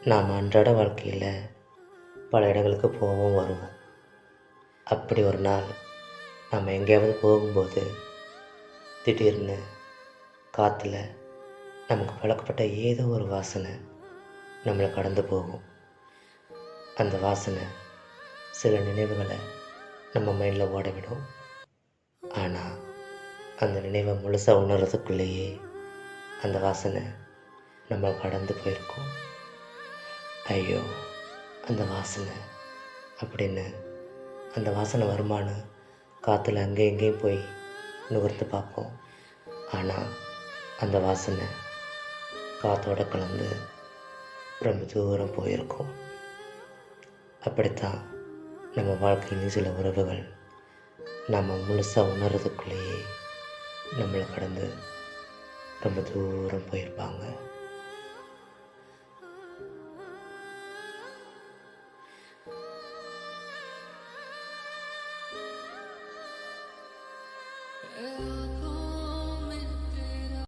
நாம் அன்றாட வாழ்க்கையில் பல இடங்களுக்கு போவோம் வருவோம். அப்படி ஒரு நாள் நம்ம எங்கேயாவது போகும்போது திடீர்னு காற்றுல நமக்கு பழக்கப்பட்ட ஏதோ ஒரு வாசனை நம்மளை கடந்து போகும். அந்த வாசனை சில நினைவுகளை நம்ம மைண்டில் ஓட விடும். ஆனால் அந்த நினைவை முழுசாக உணர்றதுக்குள்ளேயே அந்த வாசனை நம்ம கடந்து போயிருக்கோம். ஐயோ அந்த வாசனை அப்படின்னு அந்த வாசனை வருமானு காற்றுல அங்கேயும் எங்கேயும் போய் நுகர்த்து பார்ப்போம். ஆனால் அந்த வாசனை காற்றோட கலந்து ரொம்ப தூரம் போயிருக்கும். அப்படித்தான் நம்ம வாழ்க்கையிலும் சில உறவுகள் நம்ம முழுசாக உணர்றதுக்குள்ளேயே நம்மளை கடந்து ரொம்ப தூரம் போயிருப்பாங்க.